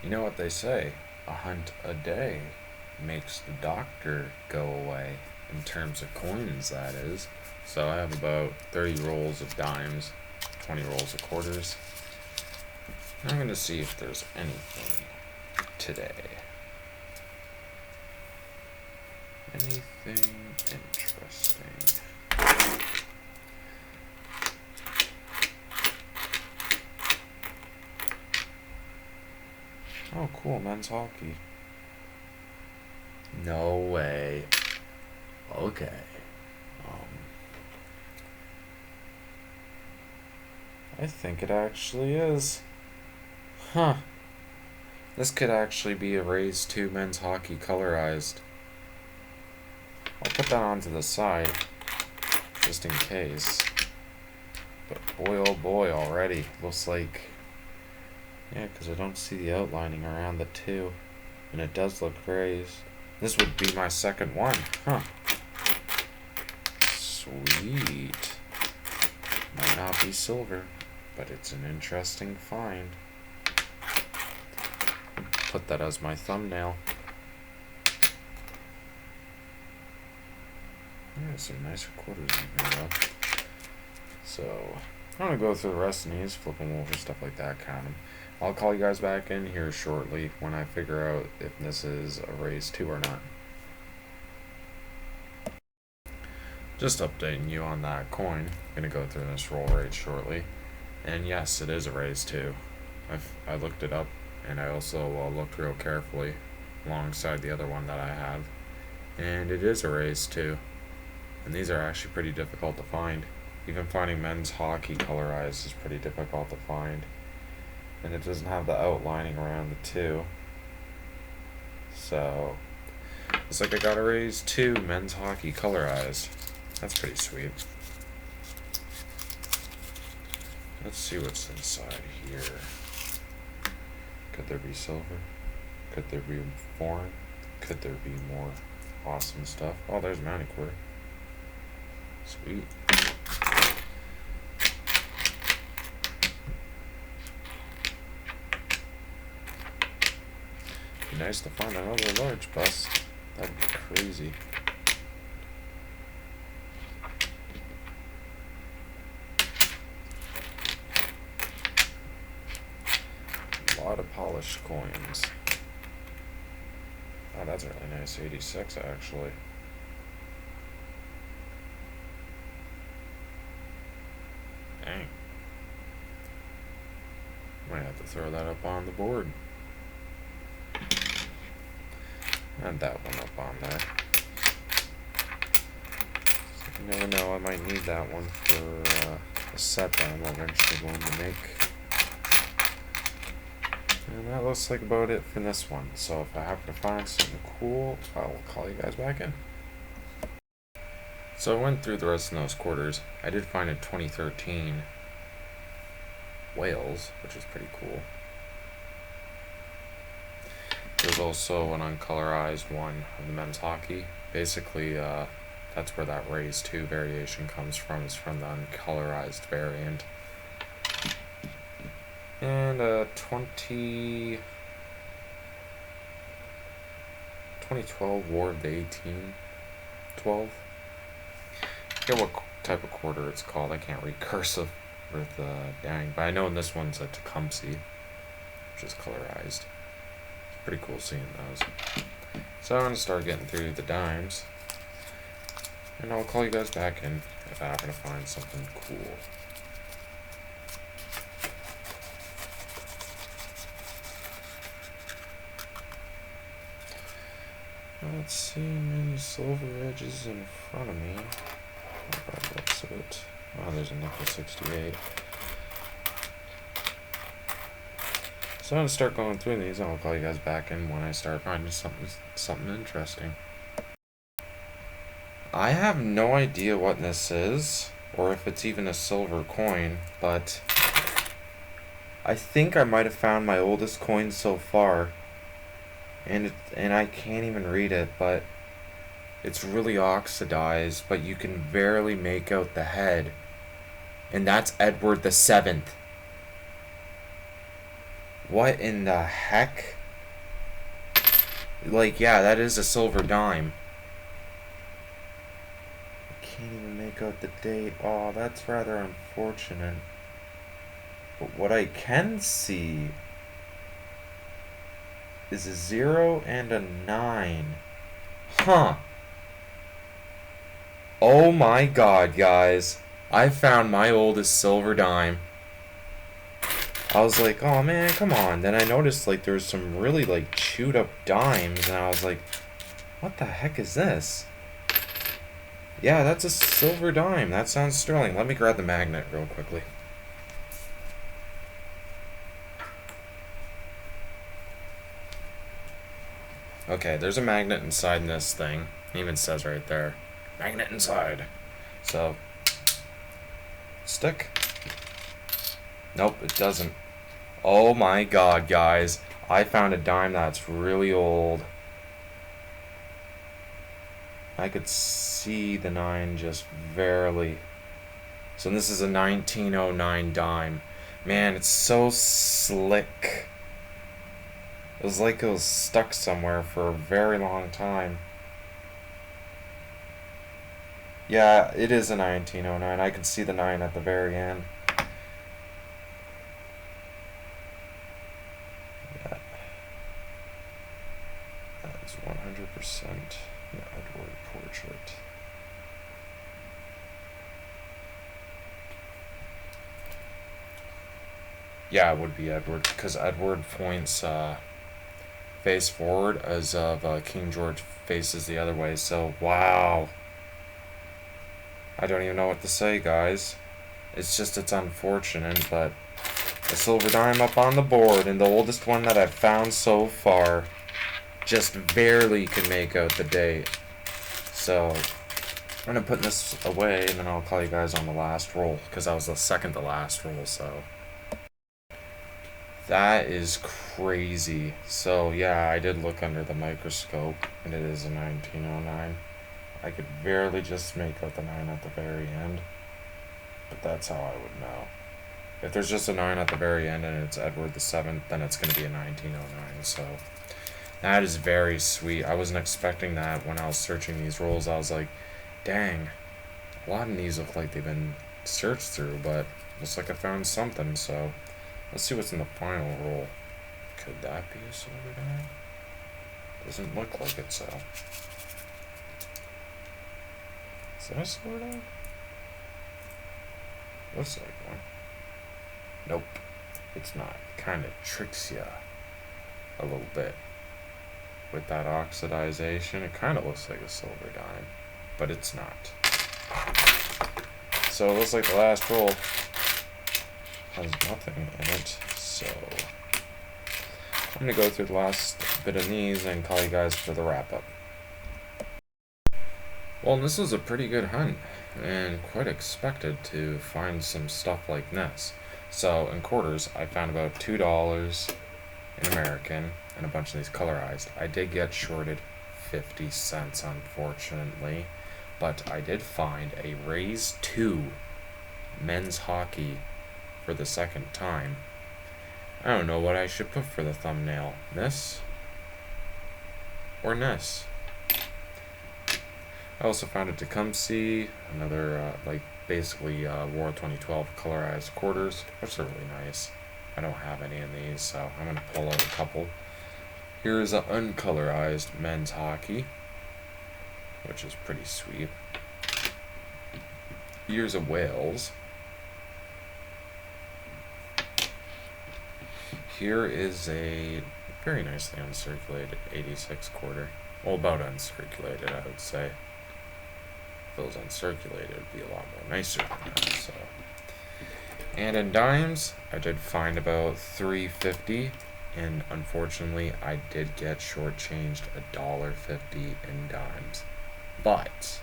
You know what they say? A hunt a day makes the doctor go away. In terms of coins, that is. So I have about 30 rolls of dimes, 20 rolls of quarters. I'm going to see if there's anything today. Anything interesting? Oh, cool, men's hockey. No way. Okay. I think it actually is. Huh. This could actually be a Rays 2 men's hockey colorized. I'll put that onto the side, just in case. But boy, oh boy, already. Looks like... Yeah, because I don't see the outlining around the 2. And it does look Rays. This would be my second one. Huh. Sweet. Might not be silver, but it's an interesting find. Put that as my thumbnail. There's some nicer quarters in here though. So I'm gonna go through the rest of these, flip them over, stuff like that, count them. I'll call you guys back in here shortly when I figure out if this is a Rays 2 or not. Just updating you on that coin. I'm gonna go through this roll rate shortly. And yes, it is a Rays 2. I looked it up, and I also looked real carefully alongside the other one that I have. And it is a Rays 2. And these are actually pretty difficult to find. Even finding men's hockey colorized is pretty difficult to find. And it doesn't have the outlining around the 2. So, looks like I got a Rays 2 men's hockey colorized. That's pretty sweet. Let's see what's inside here. Could there be silver? Could there be foreign? Could there be more awesome stuff? Oh, there's Manicore. Sweet. Be nice to find another large bust. That'd be crazy. A lot of polished coins. Oh, that's a really nice 86 actually. Dang. Might have to throw that up on the board. And that one up on there. You never know, I might need that one for a set that I'm eventually going to make. And that looks like about it for this one. So if I happen to find something cool, I will call you guys back in. So I went through the rest of those quarters. I did find a 2013 Wales, which is pretty cool. There's also an uncolorized one of the men's hockey. Basically, that's where that Rays 2 variation comes from, is from the uncolorized variant. And 2012 War of the 1812. I forget what type of quarter it's called. I can't read cursive with dang, but I know in this one's a Tecumseh, which is colorized. It's pretty cool seeing those. So I'm gonna start getting through the dimes, and I'll call you guys back in if I happen to find something cool. Let's see many silver edges in front of me. Not bad looks of it. Oh, there's a nickel 68. So I'm gonna start going through these, and I'll call you guys back in when I start finding something interesting. I have no idea what this is, or if it's even a silver coin, but I think I might have found my oldest coin so far. And I can't even read it, but it's really oxidized, but you can barely make out the head. And that's Edward the 7th. What in the heck? Like, yeah, that is a silver dime. I can't even make out the date. Oh, that's rather unfortunate. But what I can see is a 0 and a 9. Huh. Oh my god, guys. I found my oldest silver dime. I was like, oh man, come on. Then I noticed like there was some really like chewed up dimes, and I was like, what the heck is this? Yeah, that's a silver dime. That sounds sterling. Let me grab the magnet real quickly. Okay, there's a magnet inside this thing. It even says right there, magnet inside. So, stick. Nope, it doesn't. Oh my god, guys. I found a dime that's really old. I could see the 9 just barely. So this is a 1909 dime. Man, it's so slick. It was like it was stuck somewhere for a very long time. Yeah, it is a 1909. I can see the 9 at the very end. Yeah. That is 100% an Edward portrait. Yeah, it would be Edward, because Edward points face forward as of King George faces the other way. So, wow. I don't even know what to say, guys. It's unfortunate, but a silver dime up on the board, and the oldest one that I've found so far just barely can make out the date. So, I'm going to put this away, and then I'll call you guys on the last roll, because that was the second to last roll, so. That is crazy. So, yeah, I did look under the microscope, and it is a 1909. I could barely just make out the 9 at the very end, but that's how I would know. If there's just a 9 at the very end and it's Edward the 7th, then it's going to be a 1909, so that is very sweet. I wasn't expecting that when I was searching these rolls. I was like, dang, a lot of these look like they've been searched through, but looks like I found something, so let's see what's in the final roll. Could that be a silver dime? Doesn't look like it, so. Is that a silver dime? Looks like one. Nope, it's not. Kind of tricks ya a little bit. With that oxidization, it kind of looks like a silver dime, but it's not. So it looks like the last roll has nothing in it, so I'm going to go through the last bit of these and call you guys for the wrap-up. Well, this was a pretty good hunt, and quite expected to find some stuff like this. So, in quarters, I found about $2 in American, and a bunch of these colorized. I did get shorted 50 cents, unfortunately, but I did find a Rays 2 men's hockey for the second time. I don't know what I should put for the thumbnail. This? Or this? I also found a Tecumseh, another, basically World 2012 colorized quarters, which are really nice. I don't have any of these, so I'm going to pull out a couple. Here's an uncolorized men's hockey, which is pretty sweet. Here's a Wales. Here is a very nicely uncirculated 86 quarter. Well, about uncirculated, I would say. If it was uncirculated, it would be a lot more nicer than that, so. And in dimes, I did find about $3.50, and unfortunately, I did get shortchanged $1.50 in dimes. But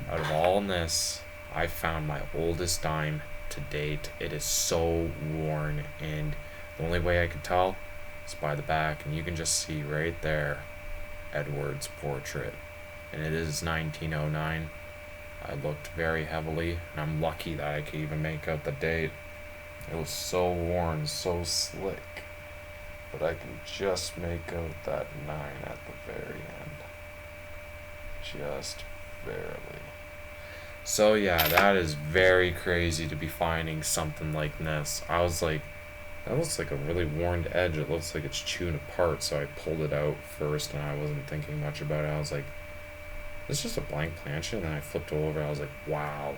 out of all this, I found my oldest dime to date. It is so worn, and the only way I could tell is by the back, and you can just see right there Edward's portrait, and it is 1909. I looked very heavily, and I'm lucky that I could even make out the date. It was so worn, so slick. but I can just make out that 9 at the very end. Just barely. So yeah, that is very crazy to be finding something like this. I was like, that looks like a really worn edge. It looks like it's chewed apart, so I pulled it out first and I wasn't thinking much about it. I was like, this is just a blank plancha, and then I flipped it over. I was like, wow,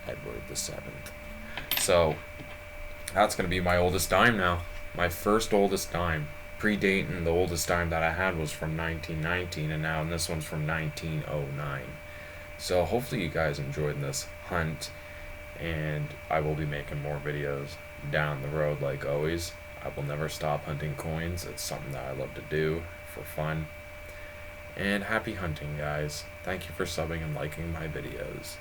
Edward the Seventh. So that's gonna be my oldest dime now. My first oldest dime. Predating the oldest dime that I had was from 1919, and now this one's from 1909. So hopefully you guys enjoyed this hunt, and I will be making more videos down the road like always. I will never stop hunting coins. It's something that I love to do for fun. And happy hunting, guys. Thank you for subbing and liking my videos.